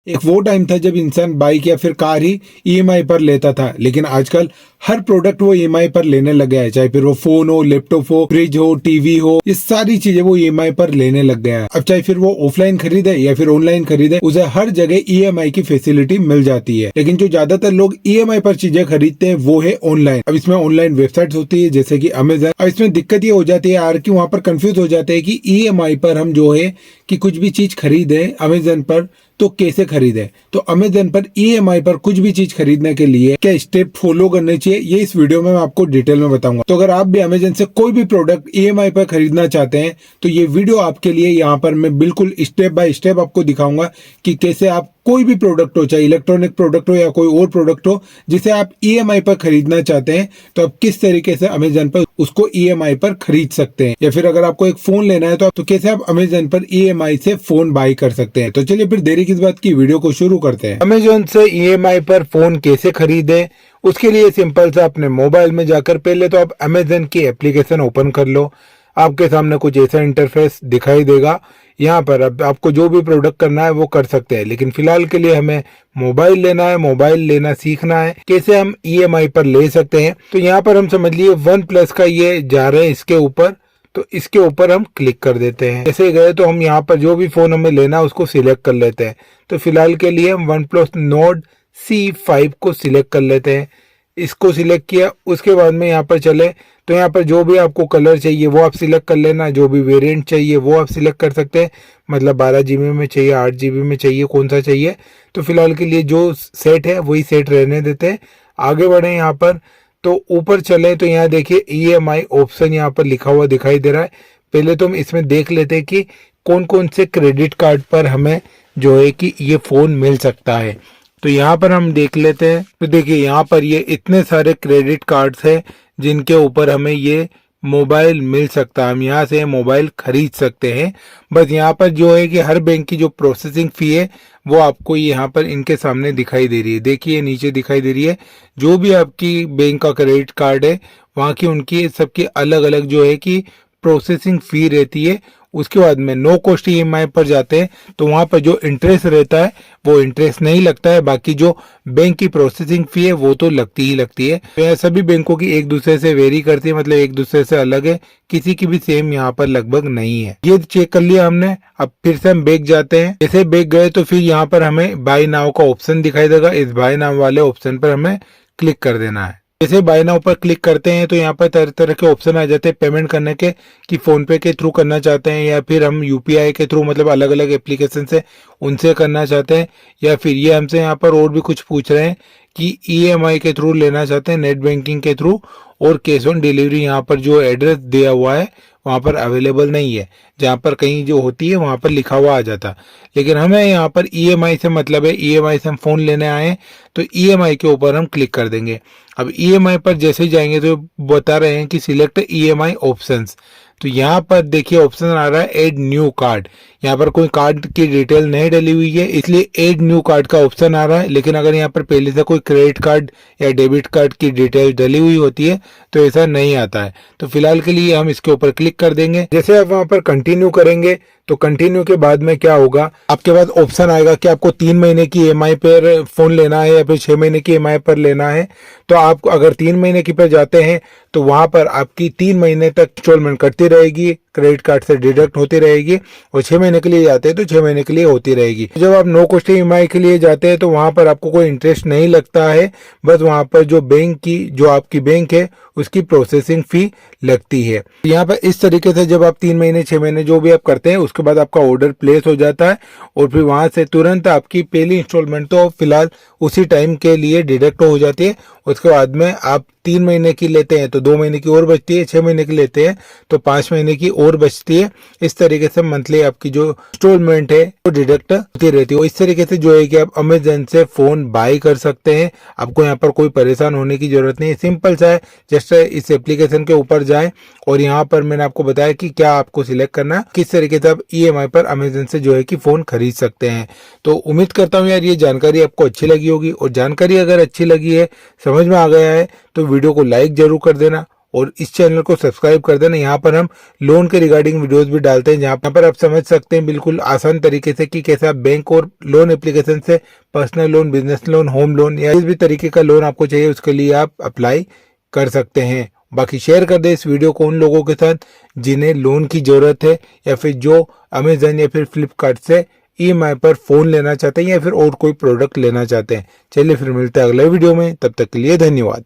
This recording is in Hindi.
एक वो टाइम था जब इंसान बाइक या फिर कार ही ईएमआई पर लेता था, लेकिन आजकल हर प्रोडक्ट वो ईएमआई पर लेने लग गया है। चाहे फिर वो फोन हो, लैपटॉप हो, फ्रिज हो, टीवी हो, ये सारी चीजें वो ईएमआई पर लेने लग गया है। अब चाहे फिर वो ऑफलाइन खरीदे या फिर ऑनलाइन खरीदे, उसे हर जगह ईएमआई की फैसिलिटी मिल जाती है। लेकिन जो ज्यादातर लोग ईएमआई पर चीजें खरीदते हैं वो है ऑनलाइन। अब इसमें ऑनलाइन वेबसाइट होती है जैसे कि अमेजन। अब इसमें दिक्कत ये हो जाती है यार कि वहां पर कंफ्यूज हो जाते हैं कि ईएमआई पर हम जो है कि कुछ भी चीज खरीदे अमेजन पर तो कैसे खरीदे। तो अमेजन पर ईएमआई पर कुछ भी चीज खरीदने के लिए क्या स्टेप फॉलो करने चाहिए, ये इस वीडियो में मैं आपको डिटेल में बताऊंगा। तो अगर आप भी अमेजन से कोई भी प्रोडक्ट ईएमआई पर खरीदना चाहते हैं तो ये वीडियो आपके लिए। यहाँ पर मैं बिल्कुल स्टेप बाय स्टेप आपको दिखाऊंगा कि कैसे आप कोई भी प्रोडक्ट हो, चाहे इलेक्ट्रॉनिक प्रोडक्ट हो या कोई और प्रोडक्ट हो जिसे आप ईएमआई पर खरीदना चाहते हैं, तो आप किस तरीके से अमेजन पर उसको ईएमआई पर खरीद सकते हैं। या फिर अगर आपको एक फोन लेना है तो कैसे आप अमेजन पर ईएमआई से फोन बाय कर सकते हैं। तो चलिए फिर देरी किस बात की, वीडियो को शुरू करते हैं। अमेजोन से ईएमआई पर फोन कैसे खरीदें, उसके लिए सिंपल सा अपने मोबाइल में जाकर पहले तो आप अमेजन की एप्लीकेशन ओपन कर लो। आपके सामने कुछ ऐसा इंटरफेस दिखाई देगा। यहाँ पर अब आपको जो भी प्रोडक्ट करना है वो कर सकते हैं, लेकिन फिलहाल के लिए हमें मोबाइल लेना है, मोबाइल लेना सीखना है। कैसे हम ईएमआई पर ले सकते हैं, तो यहाँ पर हम समझ लिए वन प्लस का ये जा रहे हैं इसके ऊपर, तो इसके ऊपर हम क्लिक कर देते हैं। जैसे गए तो हम यहाँ पर जो भी फोन हमें लेना है उसको सिलेक्ट कर लेते हैं। तो फिलहाल के लिए हम वन प्लस नोट C5 को सिलेक्ट कर लेते हैं। इसको सिलेक्ट किया, उसके बाद में यहाँ पर चले तो यहाँ पर जो भी आपको कलर चाहिए वो आप सिलेक्ट कर लेना। जो भी वेरिएंट चाहिए वो आप सिलेक्ट कर सकते हैं, मतलब 12 GB में चाहिए, 8 GB में चाहिए, कौन सा चाहिए। तो फिलहाल के लिए जो सेट है वही सेट रहने देते हैं। आगे बढ़े यहाँ पर तो ऊपर चले तो यहाँ देखिए ईएमआई ऑप्शन यहाँ पर लिखा हुआ दिखाई दे रहा है। पहले तो हम इसमें देख लेते हैं कि कौन कौन से क्रेडिट कार्ड पर हमें जो है कि ये फोन मिल सकता है। तो यहाँ पर हम देख लेते हैं। तो देखिए यहाँ पर ये इतने सारे क्रेडिट कार्ड्स हैं जिनके ऊपर हमें ये मोबाइल मिल सकता है। हम यहाँ से मोबाइल खरीद सकते हैं। बस यहाँ पर जो है कि हर बैंक की जो प्रोसेसिंग फी है वो आपको यहाँ पर इनके सामने दिखाई दे रही है। देखिए नीचे दिखाई दे रही है। जो भी आपकी बैंक का क्रेडिट कार्ड है वहाँ की उनकी सबकी अलग अलग जो है कि प्रोसेसिंग फी रहती है। उसके बाद में नो कॉस्ट ईएमआई पर जाते हैं तो वहां पर जो इंटरेस्ट रहता है वो इंटरेस्ट नहीं लगता है। बाकी जो बैंक की प्रोसेसिंग फी है वो तो लगती ही लगती है। तो यह सभी बैंकों की एक दूसरे से वेरी करती है, मतलब एक दूसरे से अलग है, किसी की भी सेम यहाँ पर लगभग नहीं है। ये चेक कर लिया हमने। अब फिर से हम बैक जाते हैं। जैसे बैक गए तो फिर यहाँ पर हमें बाय नाउ का ऑप्शन दिखाई देगा। इस बाय नाउ वाले ऑप्शन पर हमें क्लिक कर देना है। जैसे बाय नाउ पर क्लिक करते हैं तो यहाँ पर तरह तरह के ऑप्शन आ जाते हैं पेमेंट करने के, कि फोन पे के थ्रू करना चाहते हैं या फिर हम यूपीआई के थ्रू, मतलब अलग अलग एप्लीकेशन से उनसे करना चाहते हैं, या फिर ये हमसे यहाँ पर और भी कुछ पूछ रहे हैं कि ईएमआई के थ्रू लेना चाहते हैं, नेट बैंकिंग के थ्रू, और कैश ऑन डिलीवरी यहाँ पर जो एड्रेस दिया हुआ है वहाँ पर अवेलेबल नहीं है। जहाँ पर कहीं जो होती है वहाँ पर लिखा हुआ आ जाता। लेकिन हमें यहाँ पर ईएमआई से मतलब है, ईएमआई से हम फोन लेने आए हैं तो ईएमआई के ऊपर हम क्लिक कर देंगे। अब ईएमआई पर जैसे ही जाएंगे तो बता रहे हैं कि सिलेक्ट ईएमआई ऑप्शंस। तो यहाँ पर देखिए ऑप्शन आ रहा है ऐड न्यू कार्ड। यहाँ पर कोई कार्ड की डिटेल नहीं डली हुई है इसलिए ऐड न्यू कार्ड का ऑप्शन आ रहा है। लेकिन अगर यहाँ पर पहले से कोई क्रेडिट कार्ड या डेबिट कार्ड की डिटेल डली हुई होती है तो ऐसा नहीं आता है। तो फिलहाल के लिए हम इसके ऊपर क्लिक कर देंगे। जैसे आप वहां पर कंटिन्यू करेंगे तो कंटिन्यू के बाद में क्या होगा, आपके पास ऑप्शन आएगा कि आपको 3 महीने की ईएमआई पर फोन लेना है या फिर 6 महीने की ईएमआई पर लेना है। तो आप अगर 3 महीने की पर जाते हैं तो वहां पर आपकी 3 महीने तक इंस्टॉलमेंट कटती रहेगी, क्रेडिट कार्ड से डिडक्ट होती रहेगी। और 6 महीने के लिए जाते हैं तो 6 महीने के लिए होती रहेगी। जब आप नो कॉस्ट ईएमआई के लिए जाते हैं तो वहां पर आपको कोई इंटरेस्ट नहीं लगता है, बस वहां पर जो बैंक की जो आपकी बैंक है उसकी प्रोसेसिंग फी लगती है। यहाँ पर इस तरीके से जब आप 3 महीने 6 महीने जो भी आप करते हैं उसके बाद आपका ऑर्डर प्लेस हो जाता है और फिर वहां से तुरंत आपकी पहली इंस्टॉलमेंट तो फिलहाल उसी टाइम के लिए डिडक्ट हो जाती है। उसके बाद में आप 3 महीने की लेते हैं तो 2 महीने की और बचती है, 6 महीने की लेते हैं तो 5 महीने की और बचती है। इस तरीके से मंथली आपकी जो इंस्टॉलमेंट है वो डिडक्ट होती रहती है। इस तरीके से जो है कि आप अमेजन से फोन बाय कर सकते हैं। आपको यहाँ पर कोई परेशान होने की जरूरत नहीं है, सिंपल सा है। जस्ट इस एप्लीकेशन के ऊपर जाए और यहाँ पर मैंने आपको बताया कि क्या आपको सिलेक्ट करना है, किस तरीके से आप ईएमआई पर अमेजन से जो है कि फोन खरीद सकते हैं। तो उम्मीद करता हूँ यार ये जानकारी आपको अच्छी लगी होगी, और जानकारी अगर अच्छी लगी है, समझ में आ गया है तो वीडियो को लाइक जरूर कर देना और इस चैनल को सब्सक्राइब कर देना। यहाँ पर हम लोन के रिगार्डिंग वीडियोस भी डालते हैं, जहाँ पर आप समझ सकते हैं बिल्कुल आसान तरीके से कि कैसे आप बैंक और लोन एप्लीकेशन से personal loan, business loan, home loan या जिस भी तरीके का लोन आपको चाहिए उसके लिए आप अप्लाई कर सकते हैं। बाकी शेयर कर दे इस वीडियो को उन लोगों के साथ जिन्हें लोन की जरूरत है या फिर जो अमेजन या फिर फ्लिपकार्ट से ईएमआई पर फोन लेना चाहते हैं या फिर और कोई प्रोडक्ट लेना चाहते हैं। चलिए फिर मिलते हैं अगले वीडियो में, तब तक के लिए धन्यवाद।